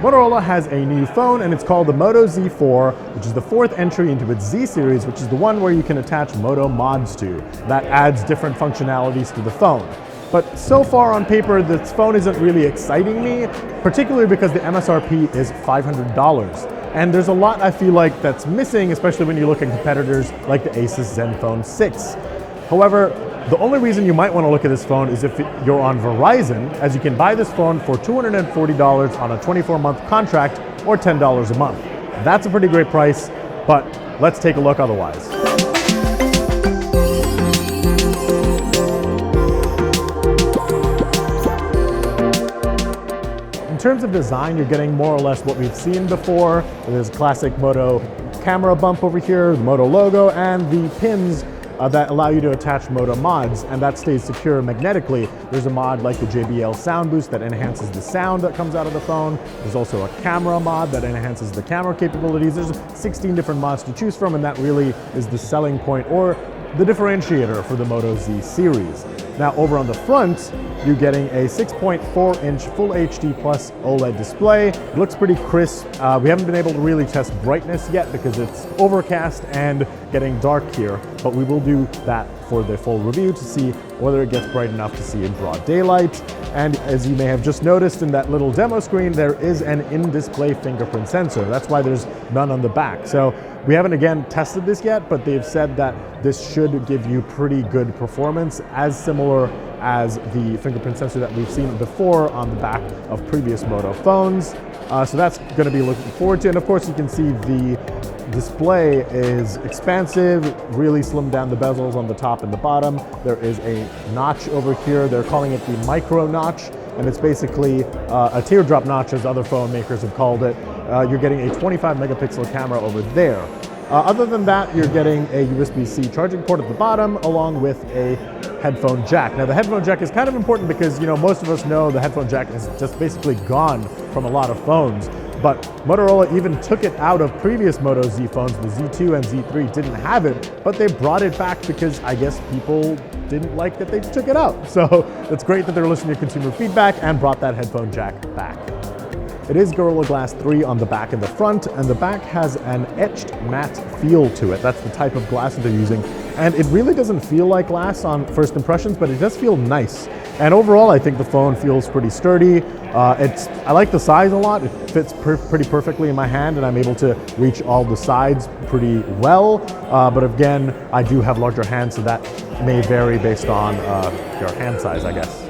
Motorola has a new phone, and it's called the Moto Z4, which is the fourth entry into its Z series, which is the one where you can attach Moto mods to. That adds different functionalities to the phone. But so far on paper, this phone isn't really exciting me, particularly because the MSRP is $500. And there's a lot I feel like that's missing, especially when you look at competitors like the Asus Zenfone 6. However, the only reason you might want to look at this phone is if you're on Verizon, as you can buy this phone for $240 on a 24-month contract or $10 a month. That's a pretty great price, but let's take a look otherwise. In terms of design, you're getting more or less what we've seen before. There's a classic Moto camera bump over here, the Moto logo, and the pins that allow you to attach Moto mods, and that stays secure magnetically. There's a mod like the JBL Sound Boost that enhances the sound that comes out of the phone. There's also a camera mod that enhances the camera capabilities. There's 16 different mods to choose from, and that really is the selling point or the differentiator for the Moto Z series. Now over on the front, you're getting a 6.4-inch Full HD Plus OLED display. It looks pretty crisp. We haven't been able to really test brightness yet because it's overcast and getting dark here, but we will do that for the full review to see whether it gets bright enough to see in broad daylight. And as you may have just noticed in that little demo screen, there is an in-display fingerprint sensor. That's why there's none on the back. So we haven't again tested this yet, but they've said that this should give you pretty good performance, as similar as the fingerprint sensor that we've seen before on the back of previous Moto phones. So that's going to be looking forward to. And of course you can see the display is expansive, really slimmed down the bezels on the top and the bottom. There is a notch over here. They're calling it the micro notch, and it's basically a teardrop notch, as other phone makers have called it. You're getting a 25 megapixel camera over there. Other than that, you're getting a USB-C charging port at the bottom, along with a headphone jack. Now the headphone jack is kind of important because, you know, most of us know the headphone jack is just basically gone from a lot of phones. But Motorola even took it out of previous Moto Z phones. The Z2 and Z3 didn't have it, but they brought it back because I guess people didn't like that they took it out. So it's great that they're listening to consumer feedback and brought that headphone jack back. It is Gorilla Glass 3 on the back and the front, and the back has an etched matte feel to it. That's the type of glass that they're using. And it really doesn't feel like glass on first impressions, but it does feel nice. And overall, I think the phone feels pretty sturdy. I like the size a lot. It fits pretty perfectly in my hand, and I'm able to reach all the sides pretty well. But again, I do have larger hands, so that may vary based on your hand size, I guess.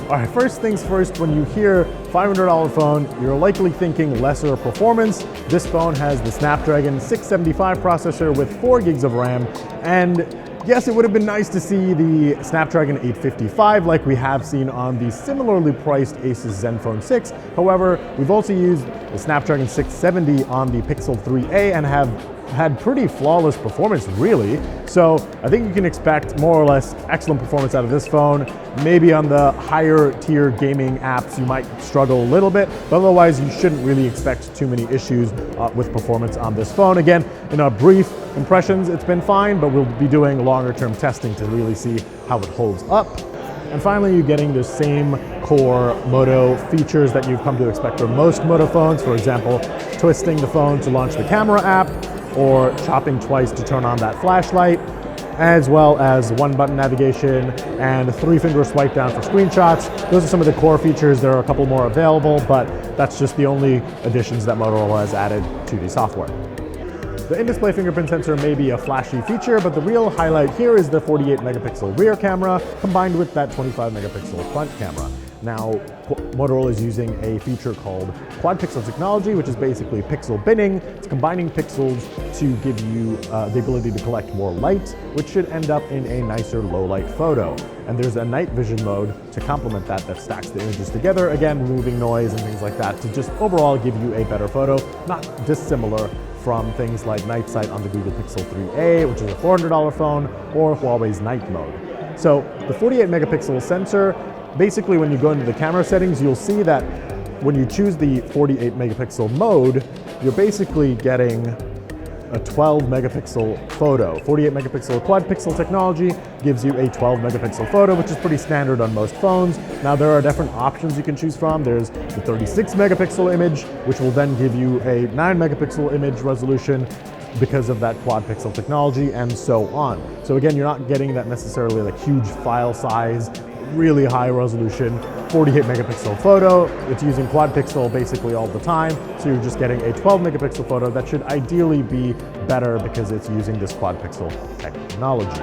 All right, first things first, when you hear $500 phone, you're likely thinking lesser performance. This phone has the Snapdragon 675 processor with 4 gigs of RAM, and yes, it would have been nice to see the Snapdragon 855 like we have seen on the similarly priced Asus Zenfone 6. However, we've also used the Snapdragon 670 on the Pixel 3a and have had pretty flawless performance, really. So I think you can expect more or less excellent performance out of this phone. Maybe on the higher tier gaming apps you might struggle a little bit, but otherwise you shouldn't really expect too many issues with performance on this phone. Again, in our brief impressions, it's been fine, but we'll be doing longer term testing to really see how it holds up. And finally, you're getting the same core Moto features that you've come to expect from most Moto phones. For example, twisting the phone to launch the camera app, or chopping twice to turn on that flashlight, as well as one-button navigation and a 3-finger swipe down for screenshots. Those are some of the core features. There are a couple more available, but that's just the only additions that Motorola has added to the software. The in-display fingerprint sensor may be a flashy feature, but the real highlight here is the 48 megapixel rear camera combined with that 25 megapixel front camera. Now, Motorola is using a feature called quad pixel technology, which is basically pixel binning. It's combining pixels to give you the ability to collect more light, which should end up in a nicer low light photo. And there's a night vision mode to complement that stacks the images together, again, removing noise and things like that to just overall give you a better photo, not dissimilar from things like Night Sight on the Google Pixel 3a, which is a $400 phone, or Huawei's night mode. So the 48 megapixel sensor, basically when you go into the camera settings, you'll see that when you choose the 48 megapixel mode, you're basically getting a 12 megapixel photo. 48 megapixel quad pixel technology gives you a 12 megapixel photo, which is pretty standard on most phones. Now there are different options you can choose from. There's the 36 megapixel image, which will then give you a 9 megapixel image resolution because of that quad pixel technology, and so on. So again, you're not getting that necessarily like huge file size, really high resolution 48 megapixel photo. It's using quad pixel basically all the time, so you're just getting a 12 megapixel photo that should ideally be better because it's using this quad pixel technology.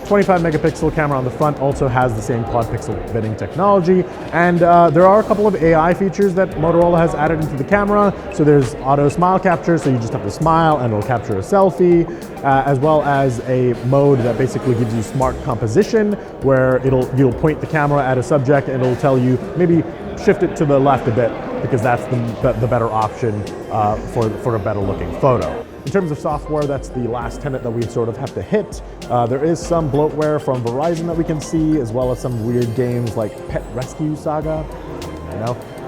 25 megapixel camera on the front also has the same quad pixel binning technology, and there are a couple of AI features that Motorola has added into the camera. So there's auto smile capture, so you just have to smile and it'll capture a selfie, as well as a mode that basically gives you smart composition, where you'll point the camera at a subject and it'll tell you maybe shift it to the left a bit, because that's the better option for a better looking photo. In terms of software, that's the last tenet that we sort of have to hit. There is some bloatware from Verizon that we can see, as well as some weird games like Pet Rescue Saga,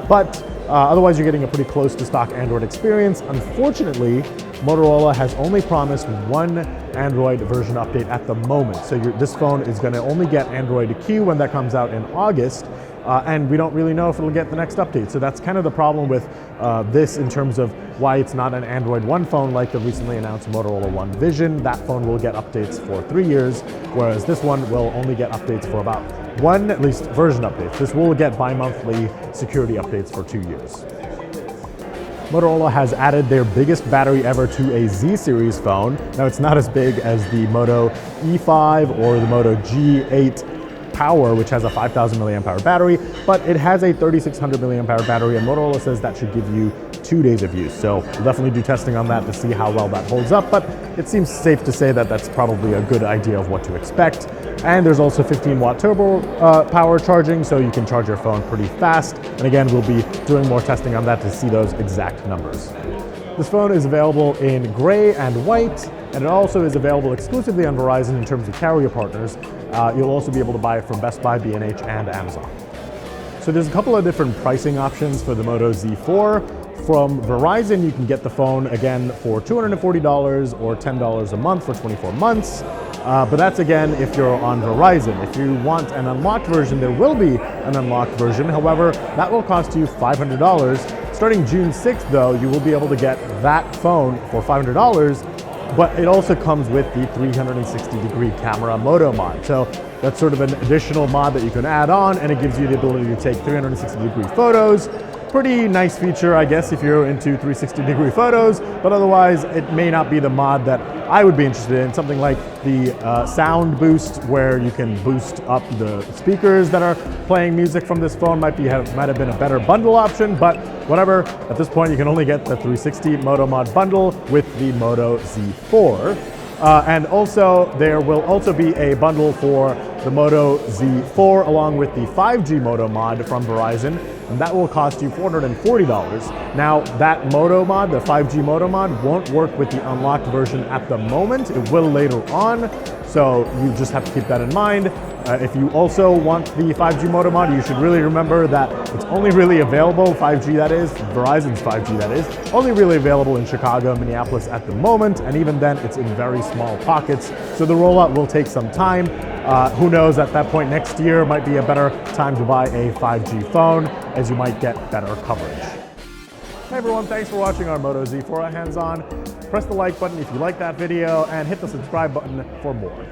But otherwise, you're getting a pretty close to stock Android experience. Unfortunately, Motorola has only promised one Android version update at the moment. So this phone is going to only get Android Q when that comes out in August. And we don't really know if it'll get the next update. So that's kind of the problem with this in terms of why it's not an Android One phone like the recently announced Motorola One Vision. That phone will get updates for 3 years, whereas this one will only get updates for about one, at least version updates. This will get bi-monthly security updates for 2 years. Motorola has added their biggest battery ever to a Z series phone. Now it's not as big as the Moto E5 or the Moto G8 Power, which has a 5,000 milliamp hour battery, but it has a 3,600 milliamp hour battery, and Motorola says that should give you 2 days of use. So we'll definitely do testing on that to see how well that holds up, but it seems safe to say that that's probably a good idea of what to expect. And there's also 15-watt turbo power charging, so you can charge your phone pretty fast. And again, we'll be doing more testing on that to see those exact numbers. This phone is available in gray and white, and it also is available exclusively on Verizon in terms of carrier partners. You'll also be able to buy it from Best Buy, B&H, and Amazon. So there's a couple of different pricing options for the Moto Z4. From Verizon, you can get the phone again for $240 or $10 a month for 24 months. But that's again if you're on Verizon. If you want an unlocked version, there will be an unlocked version. However, that will cost you $500. Starting June 6th, though, you will be able to get that phone for $500. But it also comes with the 360-degree camera Moto mod. So that's sort of an additional mod that you can add on, and it gives you the ability to take 360-degree photos. Pretty nice feature, I guess, if you're into 360-degree photos, but otherwise it may not be the mod that I would be interested in. Something like the sound boost, where you can boost up the speakers that are playing music from this phone, might have been a better bundle option, but whatever. At this point, you can only get the 360 Moto Mod bundle with the Moto Z4. And also, there will also be a bundle for the Moto Z4 along with the 5G Moto Mod from Verizon, and that will cost you $440. Now, that Moto Mod, the 5G Moto Mod, won't work with the unlocked version at the moment. It will later on, so you just have to keep that in mind. If you also want the 5G Moto Mod, you should really remember that it's only really available, 5G that is, Verizon's 5G that is, only really available in Chicago and Minneapolis at the moment, and even then it's in very small pockets, so the rollout will take some time. Who knows, at that point next year might be a better time to buy a 5G phone, as you might get better coverage. Hey everyone, thanks for watching our Moto Z4 hands-on. Press the like button if you like that video, and hit the subscribe button for more.